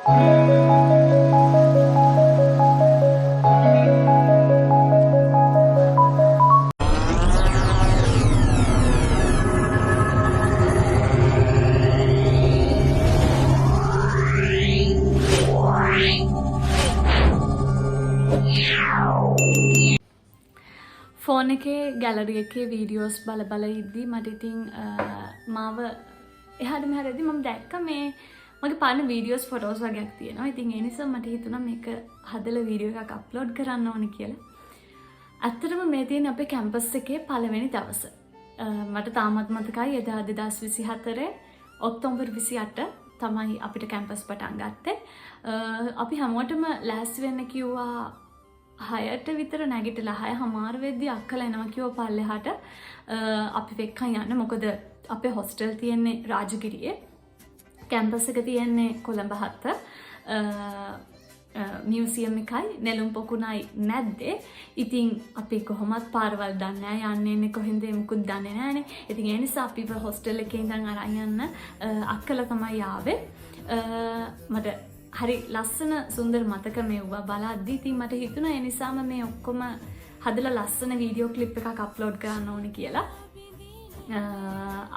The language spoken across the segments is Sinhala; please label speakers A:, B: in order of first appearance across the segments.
A: ෆෝන් එකේ ගැලරි එකේ වීඩියෝස් බල බල ඉද්දි මට ඉතින් මාව එහාට මෙහාට ඉද්දි මම දැක්ක මේ මගේ පාන වීඩියෝස් ෆොටෝස් වගේක් තියෙනවා. ඉතින් ඒ නිසා මට හිතුණා මේක හදලා වීඩියෝ එකක් අප්ලෝඩ් කරන්න ඕනේ කියලා. ඇත්තටම මේ තියෙන අපේ කැම්පස් එකේ පළවෙනි දවස. මට තාමත් මතකයි එදා 2024 ඔක්තෝබර් 28 තමයි අපිට කැම්පස් පටන් ගත්තේ. අපි හැමෝටම ලෑස්ති වෙන්න කිව්වා 6ට විතර නැගිටලා 6:00 වෙද්දි අක්කලා එනවා කිව්වා පල්ලෙහාට අපි වෙක්කන් යන්න. මොකද අපේ හොස්ටල් තියෙන්නේ රාජගිරියේ. කැම්පස් එක තියෙන්නේ කොළඹ 7. මියුසියම් එකයි නෙළුම් පොකුණයි මැද්දේ. ඉතින් අපි කොහොමත් පාරවල් දන්නේ නැහැ, යන්නේ ඉන්නේ කොහෙන්ද මුකුත් දන්නේ නැහනේ. ඉතින් ඒ නිසා අපිව හොස්ටල් එකේ ඉඳන් අරන් යන්න අක්කලා තමයි ආවේ. මට හරි ලස්සන සුන්දර මතක මෙව්වා බලද්දි. ඉතින් මට හිතුණා ඒ නිසාම මේ ඔක්කොම හදලා ලස්සන වීඩියෝ ක්ලිප් එකක් අප්ලෝඩ් කරන්න ඕනේ කියලා.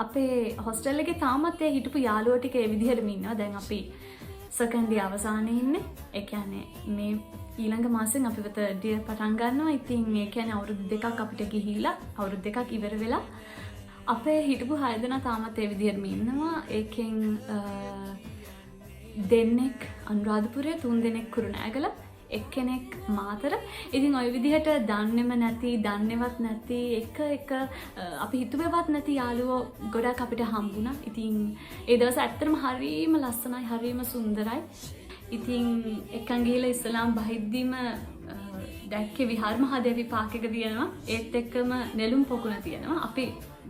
A: අපේ හොස්ටල් එකේ තාමත් ඒ හිටපු යාළුවෝ ටික ඒ විදිහටම ඉන්නවා. දැන් අපි සෙකන්ඩ් ඉයර් අවසානයේ ඉන්නේ. ඒ කියන්නේ මේ ඊළඟ මාසෙන් අපිව තර්ඩ් ඉයර් පටන් ගන්නවා. ඉතින් ඒ කියන්නේ අවුරුදු දෙකක් අපිට ගිහිලා අවුරුදු දෙකක් ඉවර වෙලා අපේ හිටපු 6 දෙනා තාමත් ඒ විදිහටම ඉන්නවා. ඒකෙන් දෙන්නෙක් අනුරාධපුරේ, 3 දෙනෙක් කුරුණෑගල, එක්කෙනෙක් මාතර. ඉතින් ওই විදිහට දන්නේම නැති, දන්නේවත් නැති එක අපි හිතුවේවත් නැති යාළුවෝ ගොඩක් අපිට හම්බුණා. ඉතින් ඒ දවස් ඇත්තටම හරිම ලස්සනයි, හරිම සුන්දරයි. ඉතින් එක්කන් ගිහලා ඉස්ලාම් බහිද්දිම දැක්කේ විහාර මහදේවි පාක් එක තියෙනවා. ඒත් එක්කම නෙළුම් පොකුණ තියෙනවා. අපි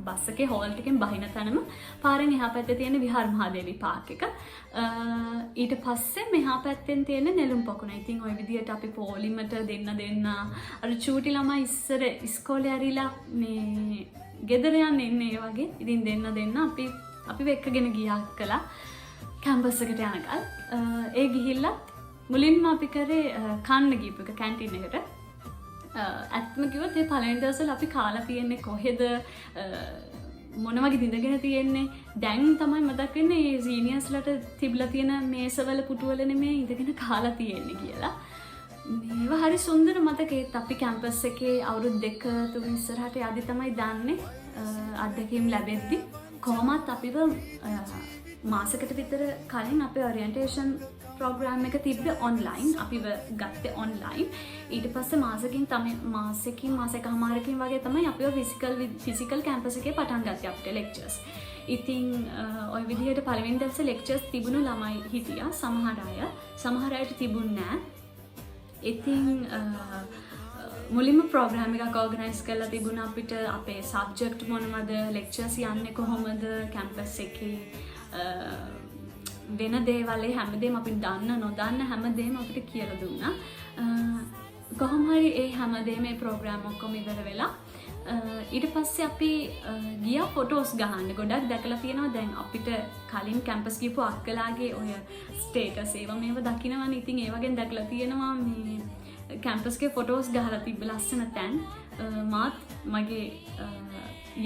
A: බස් එකේ හෝල් එකෙන් බහින තැනම පාරෙන් එහා පැත්තේ තියෙන විහාර මහදේවි පාක් එක. ඊට පස්සේ මෙහා පැත්තෙන් තියෙන නෙළුම් පොකුණ. ඉතින් ওই විදිහට අපි පොලිමට දෙන්න අර චූටි ළමයි ඉස්සර ඉස්කෝලේ ඇරිලා මේ ගෙදර යන්න ඉන්නේ ඒ වගේ. ඉතින් දෙන්න අපි වෙක්කගෙන ගියා කළා කැම්පස් එකට යනකල්. ඒ ගිහිල්ලා මුලින්ම අපි කරේ කන්න ගිහපු එක කැන්ටින් එකට. ඇත්තම කිව්වොත් ඒ පළවෙනි දවස්වල අපි කාලා තියෙන්නේ කොහෙද, මොන වගේ ඉඳගෙන තියෙන්නේ. දැන් තමයි මතක් වෙන්නේ මේ සීනියර්ස්ලට තිබිලා තියෙන මේසවල පුටුවල නෙමෙයි ඉඳගෙන කාලා තියෙන්නේ කියලා. මේවා හරි සුන්දර මතකෙත්. අපි කැම්පස් එකේ අවුරුදු 2-3 ඉස්සරහට යද්දි තමයි දන්නේ අත්දැකීම් ලැබෙද්දි. කොහොමත් අපිව මාසෙකට විතර කලින් අපේ ඔරියන්ටේෂන් ප්‍රෝග්‍රෑම් එක තිබ්බේ ඔන්ලයින්. අපිව ගත්තේ ඔන්ලයින්. ඊට පස්සේ මාසෙකමාරකින් වගේ තමයි අපිව ෆිසිකල් කැම්පස් එකේ පටන් ගත්තේ අපිට ලෙක්චර්ස්. ඉතින් ওই විදිහට පළවෙනි දවසේ ලෙක්චර්ස් තිබුණු ළමයි හිටියා. සමහර අයට තිබුණ නෑ. ඉතින් මුලින්ම ප්‍රෝග්‍රෑම් එකක් ඕගනයිස් කරලා තිබුණා අපිට. අපේ සබ්ජෙක්ට් මොනවද, ලෙක්චර්ස් යන්නේ කොහොමද, කැම්පස් එකේ වෙන දේවල් හැමදේම අපි දන්න නොදන්න හැමදේම අපිට කියලා දුන්නා. කොහොම හරි ඒ හැමදේම මේ ප්‍රෝග්‍රෑම් ඔක්කොම ඉවර වෙලා ඊට පස්සේ අපි ගියා ෆොටෝස් ගහන්න. ගොඩක් දැකලා තියෙනවා දැන් අපිට කලින් කැම්පස් ගිහපු අක්කලාගේ ඔය ස්ටේටස් ඒවා මේව දකින්නවනේ. ඉතින් ඒ වගේ දැකලා තියෙනවා මේ කැම්පස් එකේ ෆොටෝස් ගහලා තිබ්බ ලස්සන තැන්. මාත් මගේ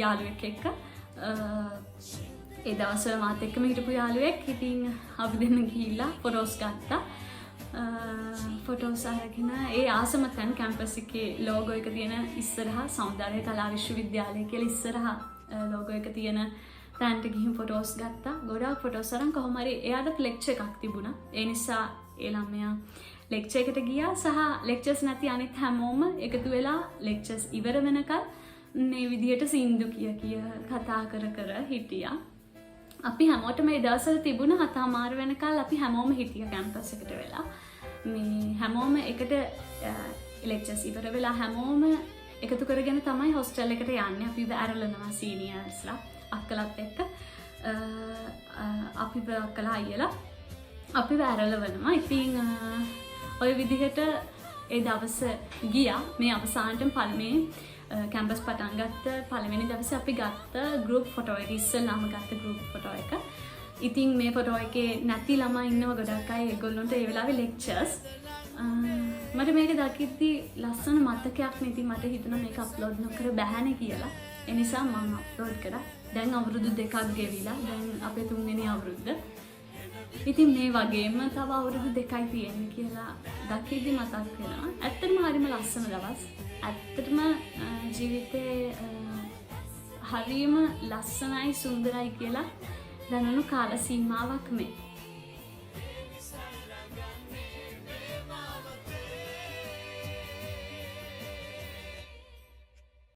A: යාළුවෙක් එක්ක ඒ දවස්වල මාත් එක්කම හිටපු යාළුවෙක්. ඉතින් අපි දෙන්න ගිහිල්ලා ෆොටෝස් ගත්තා. ෆොටෝස් අරගෙන ඒ ආසම තැන් කැම්පස් එකේ ලෝගෝ එක තියෙන ඉස්සරහා සෞන්දර්ය කලා විශ්වවිද්‍යාලය කියලා ඉස්සරහා ලෝගෝ එක තියෙන තැනට ගිහින් ෆොටෝස් ගත්තා. ගොඩාක් ෆොටෝස් අරන් කොහොම හරි එයාට ලෙක්චර් එකක් තිබුණා. ඒ නිසා ඒ ළමයා ලෙක්චර් එකට ගියා. සහ ලෙක්චර්ස් නැති අනිත් හැමෝම එකතු වෙලා ලෙක්චර්ස් ඉවර වෙනකල් මේ විදිහට සින්දු කිය කතා කර හිටියා. අපි හැමෝටම මේ දවස්වල තිබුණ 7:00 වෙනකල් අපි හැමෝම හිටියා කැම්පස් එකට වෙලා. මේ හැමෝම එකට ලෙක්චර්ස් ඉවර වෙලා හැමෝම එකතු කරගෙන තමයි හොස්ටල් එකට යන්නේ. අපිව ඇරලනවා සීනියර්ස්ලා අක්කලත් එක්ක. අපිව අක්කලා අයියලා අපිව ඇරලවනවා. ඉතින් ඔය විදිහට ඒ දවස ගියා. මේ අවසානටම පළමුවෙන් කැම්පස් පටන් ගත්ත පළවෙනි දවසේ අපි ගත්ත ගෲප් ෆොටෝ එක ඉස්සෙල්ලාම ගත්ත ගෲප් ෆොටෝ එක. ඉතින් මේ ෆොටෝ එකේ නැති ළමයි ඉන්නවා ගොඩක් අය. ඒගොල්ලන්ට ඒ වෙලාවේ ලෙක්චර්ස්. මට මේක දකිද්දි ලස්සන මතකයක් නේ. ඉතින් මට හිතුණා මේක අප්ලෝඩ් නොකර බැහැනේ කියලා. ඒ නිසා මම අප්ලෝඩ් කරා. දැන් අවුරුදු 2ක් ගෙවිලා. දැන් අපේ 3 වෙනි අවුරුද්ද. ඉතින් මේ වගේම තව අවුරුදු 2යි තියෙන්නේ කියලා දකිද්දි මතක් වෙනවා. ඇත්තටම හරිම ලස්සන දවස්. ඇත්තටම ජීවිතේ හරිම ලස්සනයි සුන්දරයි කියලා දැනුණු කාල සීමාවක් මේ.